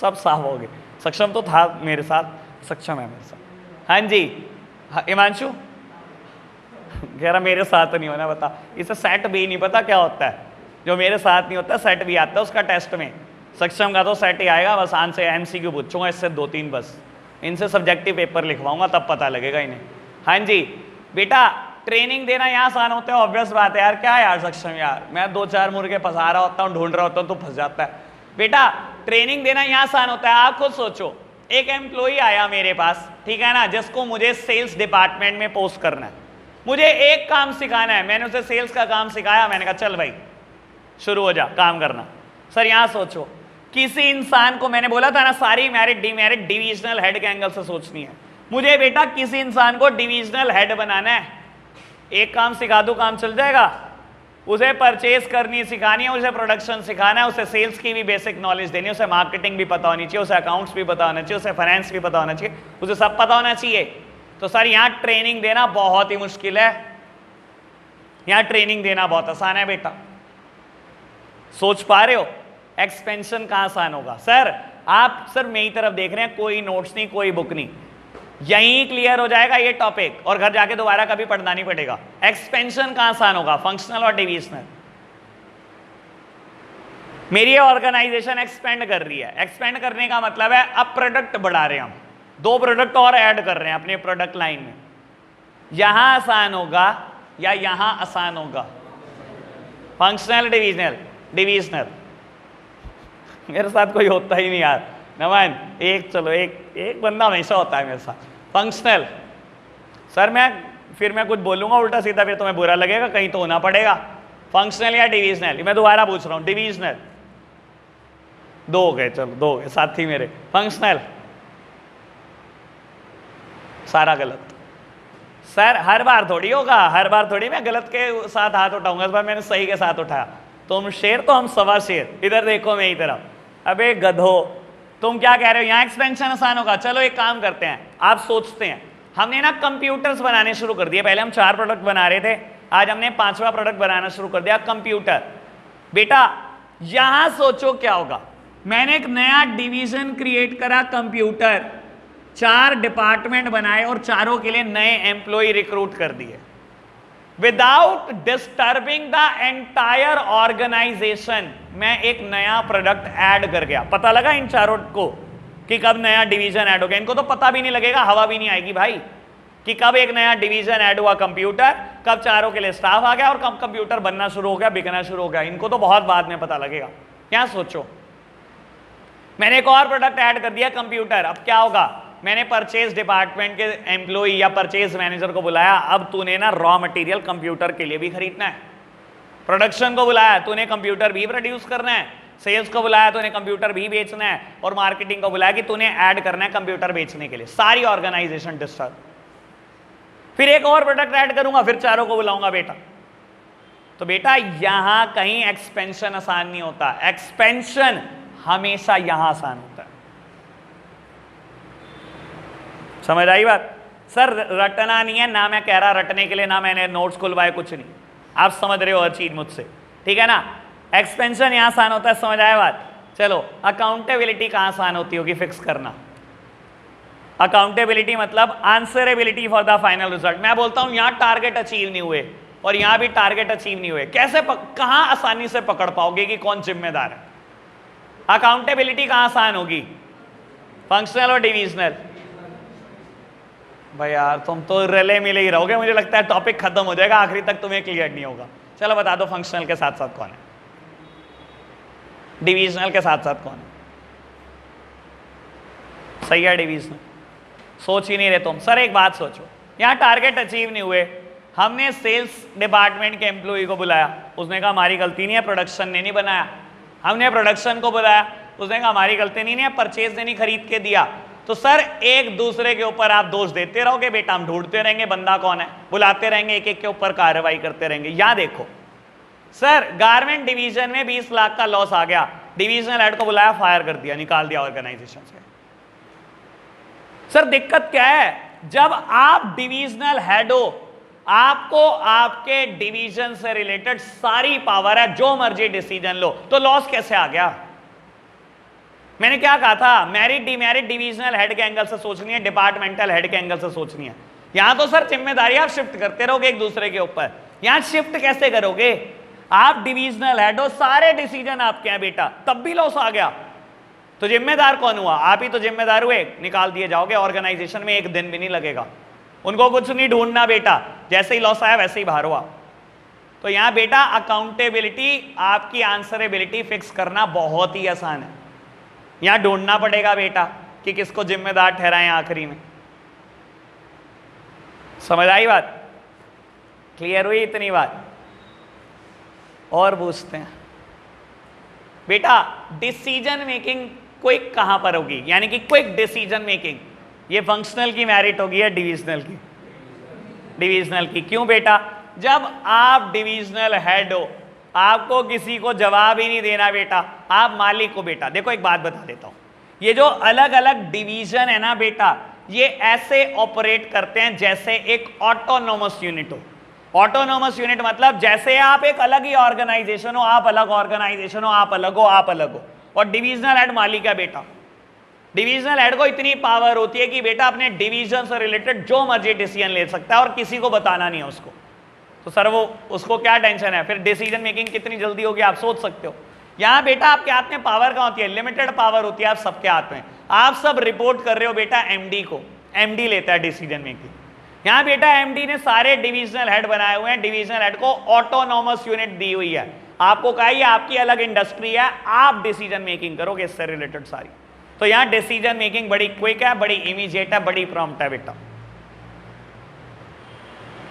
सब साफ हो गए। सक्षम तो था मेरे साथ, सक्षम है मेरे साथ। हाँ जी, हाँ, हिमांशु कह रहा मेरे साथ नहीं होना, बता इसे सेट भी नहीं पता क्या होता है, जो मेरे साथ नहीं होता सेट भी आता है उसका टेस्ट में। सक्षम का तो सेट ही आएगा, बस आंसर एमसीक्यू पूछूंगा इससे 2-3, बस इनसे सब्जेक्टिव पेपर लिखवाऊंगा तब पता लगेगा इन्हें। हाँ जी बेटा, ट्रेनिंग देना यहाँ आसान होता है, ऑब्वियस बात है यार, क्या यार सक्षम यार, मैं 2-4 मुर्गे फंसा रहा होता हूँ, ढूंढ रहा होता हूँ, तो फंस जाता है। बेटा ट्रेनिंग देना यहाँ आसान होता है, आप खुद सोचो, एक एम्प्लॉई आया मेरे पास, ठीक है ना, जिसको मुझे सेल्स डिपार्टमेंट में पोस्ट करना है, मुझे एक काम सिखाना है, मैंने उसे सेल्स का काम सिखाया, मैंने कहा चल भाई शुरू हो जा काम करना। सर यहाँ सोचो, किसी इंसान को मैंने बोला था ना सारी मेरिट डीमेरिट डिविजनल हेड के एंगल से सोचनी है, मुझे बेटा किसी इंसान को डिविजनल हेड बनाना है, एक काम सिखा दूं काम चल जाएगा? उसे परचेज करनी सिखानी है, उसे प्रोडक्शन सिखाना है, उसे सेल्स की भी बेसिक नॉलेज देनी है, उसे मार्केटिंग भी पता होनी चाहिए, उसे अकाउंट्स भी पता होना चाहिए, उसे फाइनेंस भी पता होना चाहिए, उसे सब पता होना चाहिए। तो सर यहाँ ट्रेनिंग देना बहुत ही मुश्किल है, यहाँ ट्रेनिंग देना बहुत आसान है बेटा। सोच पा रहे हो एक्सपेंशन कहाँ आसान होगा? सर आप सर मेरी तरफ देख रहे हैं, कोई नोट्स नहीं, कोई बुक नहीं, यहीं क्लियर हो जाएगा ये टॉपिक और घर जाके दोबारा कभी पढ़ना नहीं पड़ेगा। एक्सपेंशन कहाँ आसान होगा? फंक्शनल और डिविजनल। मेरी ऑर्गेनाइजेशन एक्सपेंड कर रही है, एक्सपेंड करने का मतलब है अब प्रोडक्ट बढ़ा रहे हैं, हम 2 प्रोडक्ट और ऐड कर रहे हैं अपने प्रोडक्ट लाइन में, यहां आसान होगा या यहां आसान होगा? Functional divisional? डिविजनल। मेरे साथ कोई होता ही नहीं यार, नमन एक, चलो एक बंदा हमेशा होता है मेरे साथ। फंक्शनल सर मैं कुछ बोलूंगा उल्टा सीधा, फिर तुम्हें बुरा लगेगा, कहीं तो होना पड़ेगा। फंक्शनल या डिविजनल? मैं दोबारा पूछ रहा हूं, डिविजनल। 2 हो गए, चलो 2 हो गए साथी मेरे। फंक्शनल सारा गलत। सर हर बार थोड़ी होगा, हर बार थोड़ी मैं गलत के साथ हाथ उठाऊंगा, इस बार मैंने सही के साथ उठाया। तुम शेर तो हम सवा शेर। इधर देखो मेरी तरफ, अबे गधो तुम क्या कह रहे हो? यहाँ एक्सपेंशन आसान होगा। चलो एक काम करते हैं, आप सोचते हैं, हमने ना कंप्यूटर्स बनाने शुरू कर दिए, पहले हम 4 प्रोडक्ट बना रहे थे, आज हमने 5वां प्रोडक्ट बनाना शुरू कर दिया, कंप्यूटर। बेटा यहां सोचो क्या होगा, मैंने एक नया डिवीजन क्रिएट करा कंप्यूटर, 4 डिपार्टमेंट बनाए और चारों के लिए नए एम्प्लॉय रिक्रूट कर दिए without disturbing the entire organization. मैं एक नया प्रोडक्ट ऐड कर गया, पता लगा इन चारों को कि कब नया डिवीजन ऐड हो गया? इनको तो पता भी नहीं लगेगा, हवा भी नहीं आएगी भाई कि कब एक नया डिवीजन ऐड हुआ कंप्यूटर, कब चारों के लिए स्टाफ आ गया और कब कंप्यूटर बनना शुरू हो गया, बिकना शुरू हो गया। इनको तो बहुत बाद में पता लगेगा। क्या सोचो, मैंने एक और प्रोडक्ट ऐड कर दिया कंप्यूटर, अब क्या होगा? मैंने परचेज डिपार्टमेंट के एम्प्लॉय या परचेज मैनेजर को बुलाया, अब तूने ना रॉ मटेरियल कंप्यूटर के लिए भी खरीदना है। प्रोडक्शन को बुलाया, तूने कंप्यूटर भी प्रोड्यूस करना है। सेल्स को बुलाया, तूने कंप्यूटर भी बेचना है। और मार्केटिंग को बुलाया कि तूने ऐड करना है कंप्यूटर बेचने के लिए। सारी ऑर्गेनाइजेशन डिस्टर्ब। फिर एक और प्रोडक्ट ऐड करूंगा, फिर चारों को बुलाऊंगा बेटा। तो बेटा यहां कहीं एक्सपेंशन आसान नहीं होता, एक्सपेंशन हमेशा यहां आसान होता है। समझ आई बात? सर रटना नहीं है ना, मैं कह रहा रटने के लिए, ना मैंने नोट्स खुलवाए, कुछ नहीं। आप समझ रहे हो हर चीज मुझसे, ठीक है ना? एक्सपेंशन यहां आसान होता है, समझ आया बात? चलो अकाउंटेबिलिटी कहां आसान होती होगी फिक्स करना? अकाउंटेबिलिटी मतलब answerability for the final result. मैं बोलता हूं यहां टारगेट अचीव नहीं हुए और यहां भी टारगेट अचीव नहीं हुए, कैसे कहां आसानी से पकड़ पाओगे कि कौन जिम्मेदार है? अकाउंटेबिलिटी कहां आसान होगी? फंक्शनल और डिविजनल? भाई यार तुम तो रिले मिले ही रहोगे, मुझे लगता है टॉपिक खत्म हो जाएगा, आखिरी तक तुम्हें क्लियर नहीं होगा। चलो बता दो फंक्शनल के साथ साथ कौन है, डिविजनल के साथ साथ कौन है? सही है डिविजनल। सोच ही नहीं रहे तुम। सर एक बात सोचो, यहाँ टारगेट अचीव नहीं हुए, हमने सेल्स डिपार्टमेंट के एम्प्लॉय को बुलाया, उसने कहा हमारी गलती नहीं है, प्रोडक्शन ने नहीं बनाया। हमने प्रोडक्शन को बुलाया, उसने कहा हमारी गलती नहीं है, परचेज ने नहीं खरीद के दिया। तो सर एक दूसरे के ऊपर आप दोष देते रहोगे बेटा, हम ढूंढते रहेंगे बंदा कौन है, बुलाते रहेंगे, एक एक के ऊपर कार्रवाई करते रहेंगे। यहां देखो सर गारमेंट डिवीजन में 20 लाख का लॉस आ गया, डिवीजनल हेड को बुलाया, फायर कर दिया, निकाल दिया ऑर्गेनाइजेशन से। सर दिक्कत क्या है? जब आप डिवीजनल हेड हो, आपको आपके डिवीजन से रिलेटेड सारी पावर है, जो मर्जी डिसीजन लो, तो लॉस कैसे आ गया? मैंने क्या कहा था, मेरिट डिमेरिट डिविजनल हेड के एंगल से सोचनी है, डिपार्टमेंटल हेड के एंगल से सोचनी है। यहां तो सर जिम्मेदारी आप शिफ्ट करते रहोगे एक दूसरे के ऊपर, यहां शिफ्ट कैसे करोगे? आप डिविजनल हेड हो, सारे डिसीजन आपके हैं बेटा, तब भी लॉस आ गया तो जिम्मेदार कौन हुआ? आप ही तो जिम्मेदार हुए, निकाल दिए जाओगे। ऑर्गेनाइजेशन में एक दिन भी नहीं लगेगा, उनको कुछ नहीं ढूंढना बेटा, जैसे ही लॉस आया वैसे ही बाहर हुआ। तो यहां बेटा अकाउंटेबिलिटी, आपकी आंसरेबिलिटी फिक्स करना बहुत ही आसान है। यहां ढूंढना पड़ेगा बेटा कि किसको जिम्मेदार ठहराएं आखिरी में। समझ आई बात? क्लियर हुई इतनी बात? और पूछते हैं बेटा, डिसीजन मेकिंग क्विक कहां पर होगी? यानी कि क्विक डिसीजन मेकिंग, ये फंक्शनल की मेरिट होगी या डिविजनल की? डिविजनल की। क्यों बेटा? जब आप डिविजनल हेड हो, आपको किसी को जवाब ही नहीं देना बेटा, आप मालिक को। बेटा देखो एक बात बता देता हूं, ये जो अलग अलग डिवीजन है ना बेटा, ये ऐसे ऑपरेट करते हैं जैसे एक ऑटोनोमस यूनिट हो। ऑटोनोमस यूनिट मतलब जैसे आप एक अलग ही ऑर्गेनाइजेशन हो, आप अलग ऑर्गेनाइजेशन हो, आप अलग हो, आप अलग हो, और डिविजनल हेड मालिक है बेटा। डिविजनल हेड को इतनी पावर होती है कि बेटा अपने डिवीजन से रिलेटेड जो मर्जी डिसीजन ले सकता है और किसी को बताना नहीं है उसको। तो सर वो उसको क्या टेंशन है? फिर डिसीजन मेकिंग कितनी जल्दी होगी आप सोच सकते हो। यहां बेटा आपके हाथ में पावर कहां होती है? लिमिटेड पावर होती है आप सबके हाथ में। आप सब रिपोर्ट कर रहे हो बेटा एमडी को, एमडी लेता है डिसीजन मेकिंग। यहां बेटा एमडी ने सारे डिविजनल हेड बनाए हुए हैं, डिविजनल हेड को ऑटोनोमस यूनिट दी हुई है। आपको कहा ये आपकी अलग इंडस्ट्री है, आप डिसीजन मेकिंग करोगे इससे रिलेटेड सारी। तो यहां डिसीजन मेकिंग बड़ी क्विक है, बड़ी इमीडिएट है, बड़ी प्रॉम्प्ट है बेटा।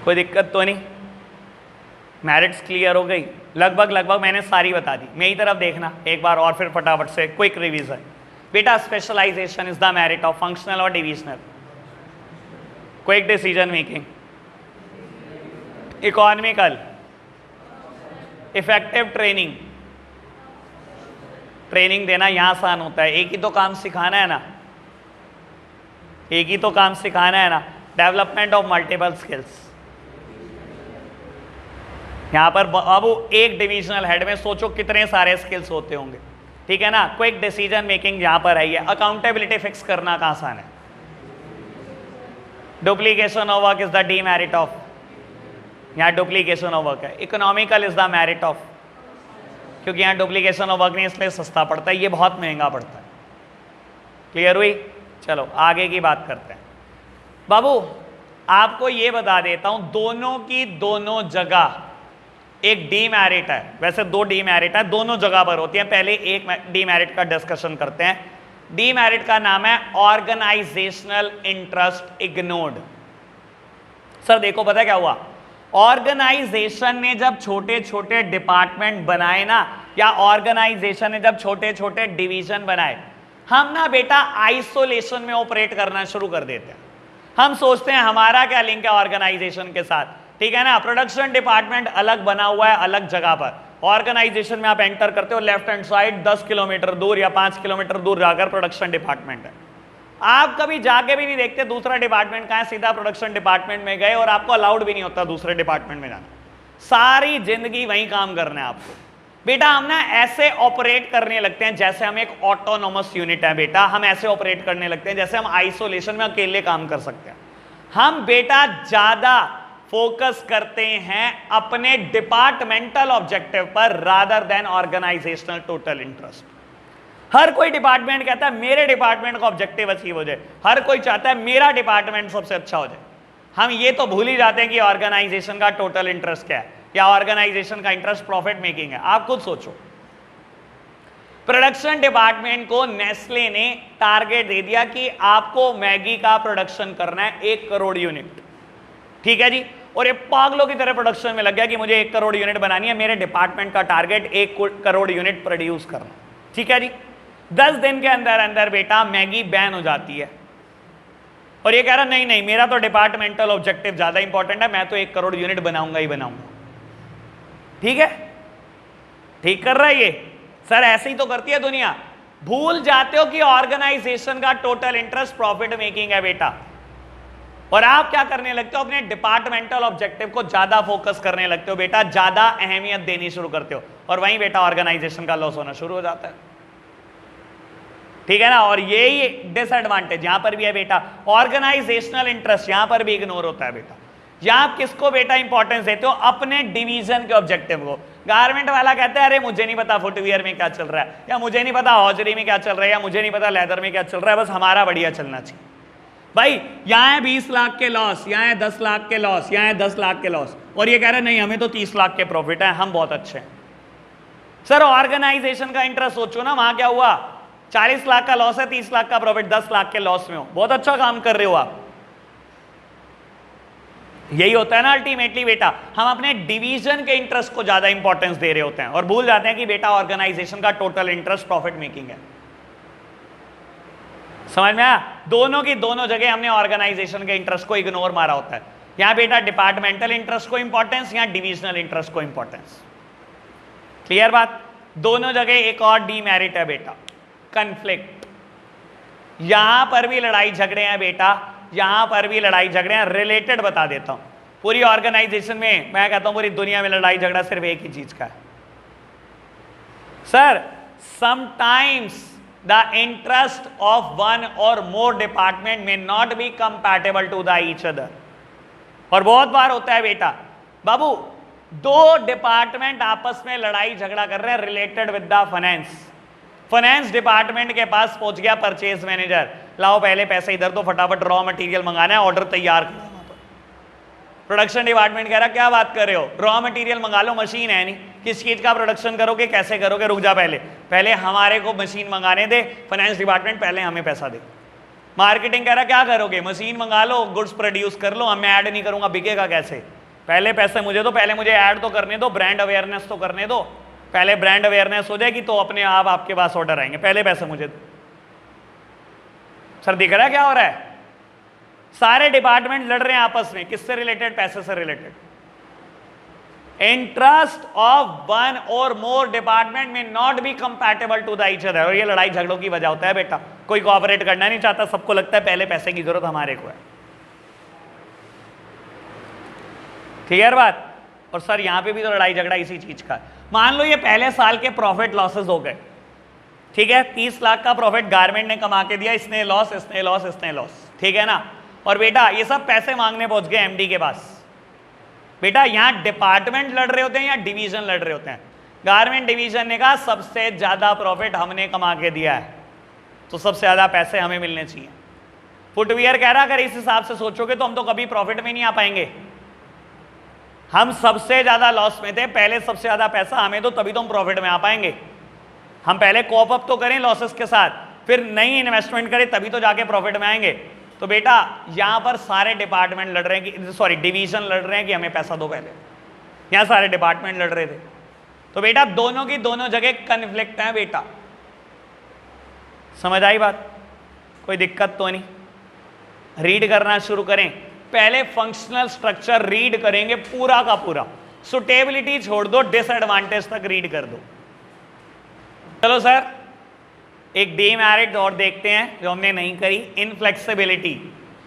कोई दिक्कत तो नहीं? मेरिट्स क्लियर हो गई? लगभग लगभग मैंने सारी बता दी। मेरी तरफ देखना एक बार और फिर फटाफट से क्विक रिवीजन। बेटा specialisation is the merit of functional और divisional. Quick decision making, economical, effective training. Training देना यहां आसान होता है, एक ही तो काम सिखाना है ना, एक ही तो काम सिखाना है ना। डेवलपमेंट ऑफ मल्टीपल स्किल्स, यहां पर बाबू एक डिविजनल हेड में सोचो कितने सारे स्किल्स होते होंगे, ठीक है ना। क्विक डिसीजन मेकिंग यहां पर आई है। अकाउंटेबिलिटी फिक्स करना का आसान है। Duplication of work is the demerit of, यहां डुप्लीकेशन ऑफ वर्क है। Economical is the merit of, क्योंकि यहां डुप्लीकेशन ऑफ वर्क नहीं इसलिए सस्ता पड़ता है, ये बहुत महंगा पड़ता है। क्लियर हुई? चलो आगे की बात करते हैं। बाबू आपको ये बता देता हूं, दोनों की दोनों जगह एक डीमेरिट है। वैसे दो डीमेरिट है, दोनों जगह पर होती है। पहले एक डीमेरिट का डिस्कशन करते हैं। डीमेरिट का नाम है ऑर्गेनाइजेशनल इंटरेस्ट इग्नोर्ड। सर देखो पता क्या हुआ, ऑर्गेनाइजेशन ने जब छोटे छोटे डिपार्टमेंट बनाए ना, या ऑर्गेनाइजेशन ने जब छोटे छोटे डिवीजन बनाए, हम ना बेटा आइसोलेशन में ऑपरेट करना शुरू कर देते हैं। हम सोचते हैं हमारा क्या लिंक है ऑर्गेनाइजेशन के साथ, ठीक है ना। प्रोडक्शन डिपार्टमेंट अलग बना हुआ है अलग जगह पर, ऑर्गेनाइजेशन में आप एंटर करते हो लेफ्ट हैंड साइड 10 किलोमीटर दूर या 5 किलोमीटर दूर जाकर प्रोडक्शन डिपार्टमेंट है। आप कभी जाके भी नहीं देखते दूसरा डिपार्टमेंट कहां है, सीधा प्रोडक्शन डिपार्टमेंट में गए और आपको अलाउड भी नहीं होता दूसरे डिपार्टमेंट में जाना। सारी जिंदगी वहीं काम करना है आपको। बेटा हम ना ऐसे ऑपरेट करने लगते हैं जैसे हम एक ऑटोनोमस यूनिट है बेटा, हम ऐसे ऑपरेट करने लगते हैं जैसे हम आइसोलेशन में अकेले काम कर सकते हैं। हम बेटा ज्यादा फोकस करते हैं अपने डिपार्टमेंटल ऑब्जेक्टिव पर rather than organisational total interest. हर कोई डिपार्टमेंट कहता है मेरे डिपार्टमेंट का ऑब्जेक्टिव अचीव हो जाए, हर कोई चाहता है मेरा डिपार्टमेंट सबसे अच्छा हो जाए। हम ये तो भूल ही जाते हैं कि ऑर्गेनाइजेशन का टोटल इंटरेस्ट क्या है, या ऑर्गेनाइजेशन का इंटरेस्ट प्रॉफिट मेकिंग है। आप खुद सोचो, प्रोडक्शन डिपार्टमेंट को नेस्ले ने टारगेट दे दिया कि आपको मैगी का प्रोडक्शन करना है 1 करोड़ यूनिट, ठीक है जी। और ये पागलों की तरह प्रोडक्शन में लग गया कि मुझे 1 करोड़ यूनिट बनानी है, मेरे डिपार्टमेंट का टारगेट 1 करोड़ यूनिट प्रोड्यूस करना, ठीक है जी। 10 दिन के अंदर अंदर बेटा मैगी बैन हो जाती है, और ये कह रहा नहीं नहीं मेरा तो डिपार्टमेंटल ऑब्जेक्टिव ज्यादा इंपॉर्टेंट है, मैं तो 1 करोड़ यूनिट बनाऊंगा ही बनाऊंगा। ठीक है, ठीक कर रहा है ये सर, ऐसे ही तो करती है दुनिया। भूल जाते हो कि ऑर्गेनाइजेशन का टोटल इंटरेस्ट प्रॉफिट मेकिंग है बेटा, और आप क्या करने लगते हो, अपने डिपार्टमेंटल ऑब्जेक्टिव को ज्यादा फोकस करने लगते हो बेटा, ज्यादा अहमियत देनी शुरू करते हो, और वहीं बेटा ऑर्गेनाइजेशन का लॉस होना शुरू हो जाता है। ठीक है ना। और यही डिसएडवांटेज यहां पर भी है बेटा, ऑर्गेनाइजेशनल इंटरेस्ट यहां पर भी इग्नोर होता है बेटा। यहां आप किसको बेटा इंपॉर्टेंस देते हो, अपने डिवीजन के ऑब्जेक्टिव को। गारमेंट वाला कहता है अरे मुझे नहीं पता फुटवियर में क्या चल रहा है, या मुझे नहीं पता हॉजरी में क्या चल रहा है, या मुझे नहीं पता लेदर में क्या चल रहा है, बस हमारा बढ़िया चलना चाहिए। भाई यहाँ है 20 लाख के लॉस, यहाँ है 10 लाख के लॉस, यहाँ है 10 लाख के लॉस, और ये कह रहे हैं नहीं हमें तो 30 लाख के प्रॉफिट है, हम बहुत अच्छे हैं। सर ऑर्गेनाइजेशन का इंटरेस्ट सोचो ना, वहां क्या हुआ, 40 लाख का लॉस है, 30 लाख का प्रॉफिट, 10 लाख के लॉस में हो, बहुत अच्छा काम कर रहे हो आप। यही होता है ना अल्टीमेटली बेटा, हम अपने डिवीजन के इंटरेस्ट को ज्यादा इंपॉर्टेंस दे रहे होते हैं और भूल जाते हैं कि बेटा ऑर्गेनाइजेशन का टोटल इंटरेस्ट प्रॉफिट मेकिंग है। समझ में आया, दोनों की दोनों जगह हमने ऑर्गेनाइजेशन के इंटरेस्ट को इग्नोर मारा होता है। यहां बेटा डिपार्टमेंटल इंटरेस्ट को इंपॉर्टेंस, यहां डिविजनल इंटरेस्ट को इंपॉर्टेंस। क्लियर बात, दोनों जगह एक और डीमेरिट है बेटा, कन्फ्लिक्ट। यहां पर भी लड़ाई झगड़े हैं बेटा, यहां पर भी लड़ाई झगड़े हैं। रिलेटेड बता देता हूं, पूरी ऑर्गेनाइजेशन में मैं कहता हूं पूरी दुनिया में लड़ाई झगड़ा सिर्फ एक ही चीज का है sir, sometimes the interest of one or more department में not be compatible to the each other. और बहुत बार होता है बेटा बाबू, दो डिपार्टमेंट आपस में लड़ाई झगड़ा कर रहे हैं related with the finance. Finance department के पास पहुंच गया परचेज मैनेजर, लाओ पहले पैसे इधर तो फटाफट रॉ मटेरियल मंगाना है, ऑर्डर तैयार करो। प्रोडक्शन डिपार्टमेंट कह रहा क्या बात कर रहे हो, रॉ मटेरियल मंगा लो, मशीन है नहीं, किस चीज का प्रोडक्शन करोगे, कैसे करोगे, रुक जा पहले हमारे को मशीन मंगाने दे, फाइनेंस डिपार्टमेंट पहले हमें पैसा दे। मार्केटिंग कह रहा क्या करोगे, मशीन मंगा लो, गुड्स प्रोड्यूस कर लो, मैं ऐड नहीं करूंगा, बिकेगा कैसे, पहले पैसे मुझे दो, पहले मुझे ऐड तो करने दो, ब्रांड अवेयरनेस तो करने दो, पहले ब्रांड अवेयरनेस हो जाएगी तो अपने आप आपके पास ऑर्डर आएंगे, पहले पैसे मुझे दो। सर दिख रहा है क्या हो रहा है, सारे डिपार्टमेंट लड़ रहे हैं आपस में, किससे रिलेटेड, पैसे से related. Interest of one or more department में not be compatible to the each other, और ये लड़ाई झगड़ों की वजह होता है बेटा। कोई कोऑपरेट करना नहीं चाहता, सबको लगता है पहले पैसे की जरूरत हमारे को है। क्लियर बात। और सर यहां पे भी तो लड़ाई झगड़ा इसी चीज का। मान लो ये पहले साल के प्रॉफिट लॉसेस हो गए, ठीक है, 30 लाख का प्रॉफिट गारमेंट ने कमा के दिया, इसने लॉस, इसने लॉस, इसने लॉस, ठीक है ना। और बेटा ये सब पैसे मांगने पहुंच गए एमडी के पास। बेटा यहां डिपार्टमेंट लड़ रहे होते हैं या डिवीजन लड़ रहे होते हैं। गारमेंट डिवीजन ने कहा सबसे ज्यादा प्रॉफिट हमने कमा के दिया है तो सबसे ज्यादा पैसे हमें मिलने चाहिए। फुटवियर कह रहा अगर इस हिसाब से सोचोगे तो हम तो कभी प्रॉफिट में नहीं आ पाएंगे, हम सबसे ज्यादा लॉस में थे, पहले सबसे ज्यादा पैसा हमें दो तभी तो हम प्रॉफिट में आ पाएंगे। हम पहले कॉप अप तो करें लॉसेस के साथ, फिर नई इन्वेस्टमेंट करें तभी तो जाके प्रॉफिट में आएंगे। तो बेटा यहां पर सारे डिपार्टमेंट लड़ रहे हैं कि सॉरी डिवीजन लड़ रहे हैं कि हमें पैसा दो पहले, यहां सारे डिपार्टमेंट लड़ रहे थे। तो बेटा दोनों की दोनों जगह कन्फ्लिक्ट है बेटा, समझ आई बात, कोई दिक्कत तो नहीं। रीड करना शुरू करें, पहले फंक्शनल स्ट्रक्चर रीड करेंगे पूरा का पूरा, सुटेबिलिटी छोड़ दो, डिसएडवांटेज तक रीड कर दो। चलो सर एक डीमेरिट और देखते हैं जो हमने नहीं करी, इनफ्लेक्सिबिलिटी।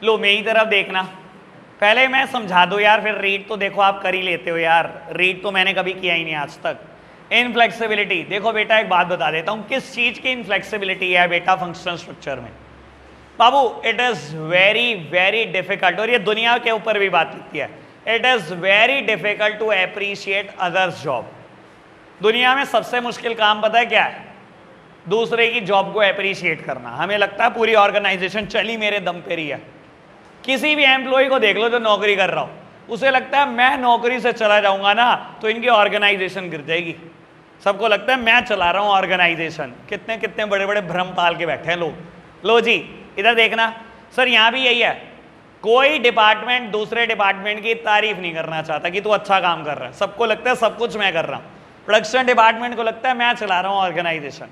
लो मेरी तरफ देखना, पहले मैं समझा दो यार, फिर रीड तो देखो आप कर ही लेते हो यार, रीड तो मैंने कभी किया ही नहीं आज तक। इनफ्लेक्सिबिलिटी देखो बेटा, एक बात बता देता हूं, किस चीज की इनफ्लेक्सिबिलिटी है बेटा फंक्शनल स्ट्रक्चर में। बाबू it is very very difficult, और ये दुनिया के ऊपर भी बात लिखती है, it is very difficult to appreciate others job. दुनिया में सबसे मुश्किल काम पता है क्या है, दूसरे की जॉब को अप्रिशिएट करना। हमें लगता है पूरी ऑर्गेनाइजेशन चली मेरे दम पे रही है। किसी भी एम्प्लॉय को देख लो जो नौकरी कर रहा हो, उसे लगता है मैं नौकरी से चला जाऊंगा ना तो इनकी ऑर्गेनाइजेशन गिर जाएगी। सबको लगता है मैं चला रहा हूं ऑर्गेनाइजेशन। कितने कितने बड़े बड़े भ्रम पाल के बैठे हैं लोग। लो जी इधर देखना, सर यहां भी यही है, कोई डिपार्टमेंट दूसरे डिपार्टमेंट की तारीफ नहीं करना चाहता कि तू अच्छा काम कर रहा है, सबको लगता है सब कुछ मैं कर रहा हूं। प्रोडक्शन डिपार्टमेंट को लगता है मैं चला रहा हूं ऑर्गेनाइजेशन,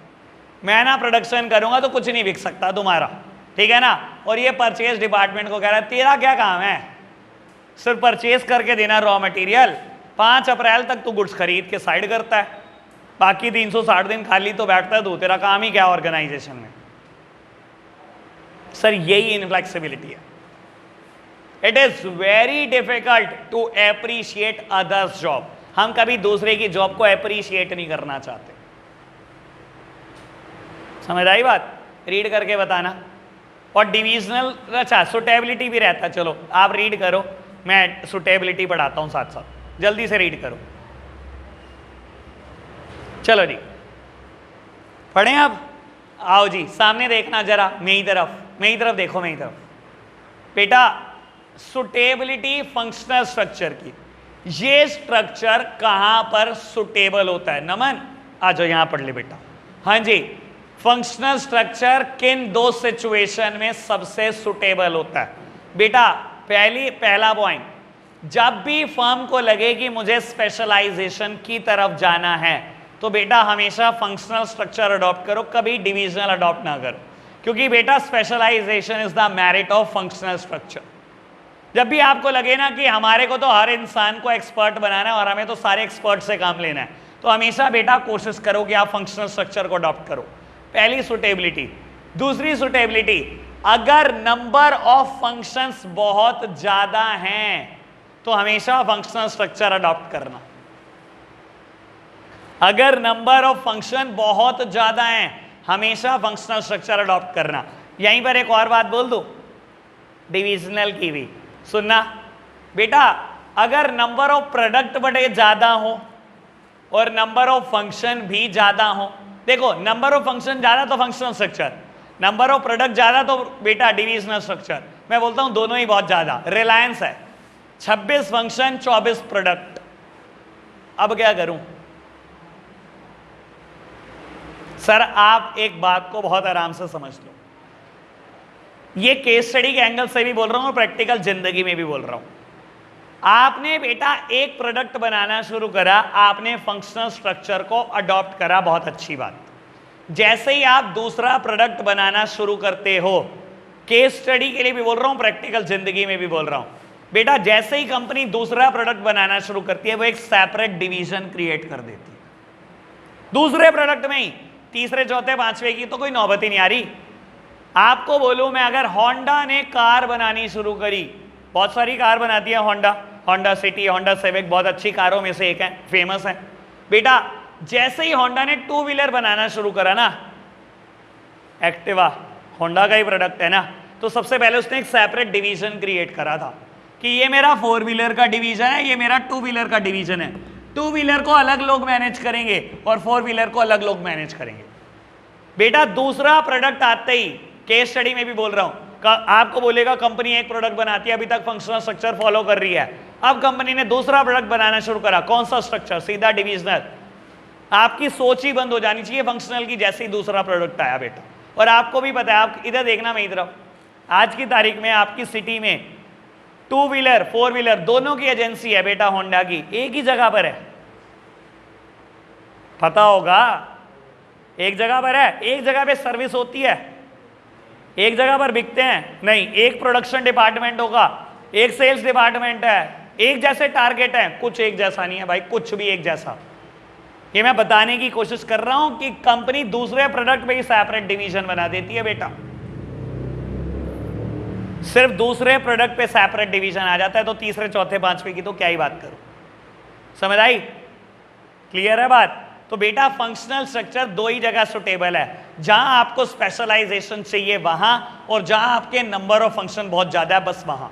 मैं ना प्रोडक्शन करूंगा तो कुछ नहीं बिक सकता तुम्हारा, ठीक है ना। और ये परचेज डिपार्टमेंट को कह रहा है तेरा क्या काम है, सिर्फ परचेज करके देना रॉ मटेरियल, 5 अप्रैल तक तू गुड्स खरीद के साइड करता है, बाकी 360 दिन खाली तो बैठता है तू, तेरा काम ही क्या ऑर्गेनाइजेशन में। सर यही इनफ्लेक्सिबिलिटी है, it is very difficult to appreciate others job. हम कभी दूसरे की जॉब को अप्रिशिएट नहीं करना चाहते, समझ आई बात। रीड करके बताना। और डिविजनल, अच्छा सुटेबिलिटी भी रहता है, चलो आप रीड करो, मैं सुटेबिलिटी पढ़ाता हूं साथ साथ, जल्दी से रीड करो। चलो जी पढ़ें आप, आओ जी सामने देखना जरा, मेरी तरफ देखो, मेरी तरफ बेटा। सुटेबिलिटी फंक्शनल स्ट्रक्चर की, ये स्ट्रक्चर कहां पर सुटेबल होता है? नमन आ जाओ यहां पढ़ ले बेटा। हाँ जी, फंक्शनल स्ट्रक्चर किन दो सिचुएशन में सबसे सुटेबल होता है बेटा? पहला पॉइंट, जब भी फर्म को लगे कि मुझे स्पेशलाइजेशन की तरफ जाना है तो बेटा हमेशा फंक्शनल स्ट्रक्चर अडॉप्ट करो, कभी डिविजनल अडॉप्ट ना करो, क्योंकि बेटा specialisation is the merit of functional structure. जब भी आपको लगे ना कि हमारे को तो हर इंसान को एक्सपर्ट बनाना है और हमें तो सारे एक्सपर्ट से काम लेना है, तो हमेशा बेटा कोशिश करो कि आप फंक्शनल स्ट्रक्चर को अडॉप्ट करो। पहली सुटेबिलिटी। दूसरी सुटेबिलिटी, अगर नंबर ऑफ फंक्शंस बहुत ज्यादा हैं तो हमेशा फंक्शनल स्ट्रक्चर अडॉप्ट करना। अगर नंबर ऑफ फंक्शन बहुत ज्यादा हैं हमेशा फंक्शनल स्ट्रक्चर अडॉप्ट करना। यहीं पर एक और बात बोल दो डिविजनल की भी, सुनना बेटा, अगर नंबर ऑफ प्रोडक्ट बड़े ज्यादा हो और नंबर ऑफ फंक्शन भी ज्यादा हो, देखो नंबर ऑफ फंक्शन ज्यादा तो functional structure, number of product ज्यादा तो बेटा डिविजनल स्ट्रक्चर। मैं बोलता हूं दोनों ही बहुत ज्यादा। रिलायंस है 26 फंक्शन 24 प्रोडक्ट, अब क्या करूं? सर आप एक बात को बहुत आराम से समझ लो, ये केस स्टडी के एंगल से भी बोल रहा हूं और प्रैक्टिकल जिंदगी में भी बोल रहा हूं। आपने बेटा एक प्रोडक्ट बनाना शुरू करा, आपने फंक्शनल स्ट्रक्चर को अडॉप्ट करा, बहुत अच्छी बात। जैसे ही आप दूसरा प्रोडक्ट बनाना शुरू करते हो, केस स्टडी के लिए भी बोल रहा हूं, प्रैक्टिकल जिंदगी में भी बोल रहा हूं बेटा, जैसे ही कंपनी दूसरा प्रोडक्ट बनाना शुरू करती है वो एक सेपरेट डिवीजन क्रिएट कर देती है दूसरे प्रोडक्ट में ही। तीसरे चौथे पांचवे की तो कोई नौबत ही नहीं आ रही। आपको बोलूं मैं, अगर होंडा ने कार बनानी शुरू करी, बहुत सारी कार बनाती है Honda, Honda city, Honda civic, बहुत अच्छी कारों में से एक है, फेमस है बेटा। जैसे ही होंडा ने टू व्हीलर बनाना शुरू करा ना, एक्टिवा होंडा का ही प्रोडक्ट है ना, तो सबसे पहले उसने एक सेपरेट डिवीजन क्रिएट करा था कि ये मेरा 4 व्हीलर का डिवीजन है, ये मेरा 2 व्हीलर का डिवीजन है। 2 व्हीलर को अलग लोग मैनेज करेंगे और 4 व्हीलर को अलग लोग मैनेज करेंगे। बेटा दूसरा प्रोडक्ट आते ही, केस स्टडी में भी बोल रहा हूं, आपको बोलेगा कंपनी एक प्रोडक्ट बनाती है, अभी तक फंक्शनल स्ट्रक्चर फॉलो कर रही है, अब कंपनी ने दूसरा प्रोडक्ट बनाना शुरू करा, कौन सा स्ट्रक्चर? सीधा डिविजनल। आपकी सोच ही बंद हो जानी चाहिए फंक्शनल की जैसे ही दूसरा प्रोडक्ट आया बेटा। और आपको भी पता है, आप इधर देखना मेरी तरफ, आज की तारीख में आपकी सिटी में 2 व्हीलर 4 व्हीलर दोनों की एजेंसी है बेटा, होंडा की, एक ही जगह पर है, पता होगा, एक जगह पर है, एक जगह पे सर्विस होती है, एक जगह पर बिकते हैं नहीं, एक प्रोडक्शन डिपार्टमेंट होगा, एक सेल्स डिपार्टमेंट है, एक जैसे टारगेट है, कुछ एक जैसा नहीं है भाई, कुछ भी एक जैसा। ये मैं बताने की कोशिश कर रहा हूं कि कंपनी दूसरे प्रोडक्ट पे ही सेपरेट डिवीजन बना देती है बेटा, सिर्फ दूसरे प्रोडक्ट पे सेपरेट डिवीजन आ जाता है, तो तीसरे चौथे पांचवे की तो क्या ही बात करूं। समझ आई? क्लियर है बात? तो बेटा फंक्शनल स्ट्रक्चर दो ही जगह सुटेबल है, जहां आपको स्पेशलाइजेशन चाहिए वहां, और जहां आपके नंबर ऑफ फंक्शन बहुत ज्यादा है बस वहां।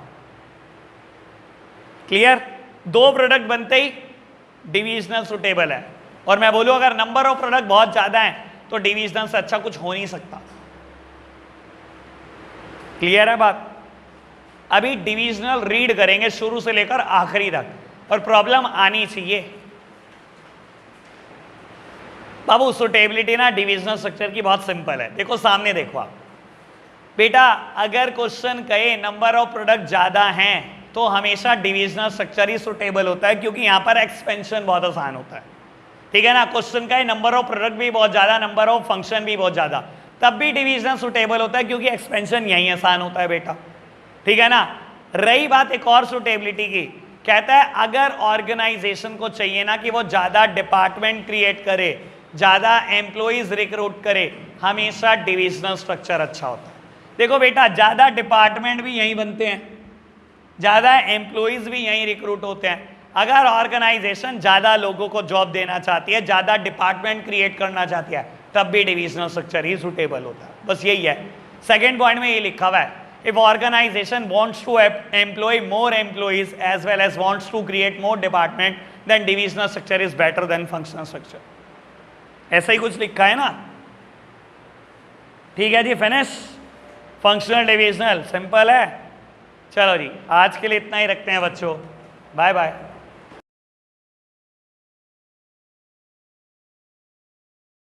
क्लियर? 2 प्रोडक्ट बनते ही डिविजनल सुटेबल है, और मैं बोलूं अगर नंबर ऑफ प्रोडक्ट बहुत ज्यादा है तो डिविजनल से अच्छा कुछ हो नहीं सकता। क्लियर है बात? अभी डिविजनल रीड करेंगे शुरू से लेकर आखिरी तक, और प्रॉब्लम आनी चाहिए बाबू। सुटेबिलिटी ना डिविजनल स्ट्रक्चर की बहुत सिंपल है, देखो सामने देखो आप बेटा, अगर क्वेश्चन कहे नंबर ऑफ प्रोडक्ट ज्यादा हैं तो हमेशा डिविजनल स्ट्रक्चर ही सुटेबल होता है, क्योंकि यहां पर एक्सपेंशन बहुत आसान होता है, ठीक है ना। क्वेश्चन का नंबर ऑफ प्रोडक्ट भी बहुत ज्यादा, नंबर ऑफ फंक्शन भी बहुत ज्यादा, तब भी डिविजनल सुटेबल होता है, क्योंकि एक्सपेंशन यही आसान होता है बेटा, ठीक है ना। रही बात एक और सुटेबिलिटी की, कहता है अगर ऑर्गेनाइजेशन को चाहिए ना कि वो ज्यादा डिपार्टमेंट क्रिएट करे, ज्यादा एम्प्लॉइज रिक्रूट करे, हमेशा डिविजनल स्ट्रक्चर अच्छा होता है। देखो बेटा ज्यादा डिपार्टमेंट भी यहीं बनते हैं, ज्यादा एम्प्लॉइज भी यहीं रिक्रूट होते हैं। अगर ऑर्गेनाइजेशन ज्यादा लोगों को जॉब देना चाहती है, ज्यादा डिपार्टमेंट क्रिएट करना चाहती है, तब भी डिविजनल स्ट्रक्चर ही सुटेबल होता है, बस यही है। सेकेंड पॉइंट में ये लिखा हुआ है, if organization wants to employ more employees as well as wants to create more department, then divisional structure is better than functional structure। ऐसा ही कुछ लिखा है ना, ठीक है जी, फिनिश। फंक्शनल डिविजनल सिंपल है। चलो जी, आज के लिए इतना ही रखते हैं बच्चों, बाय बाय।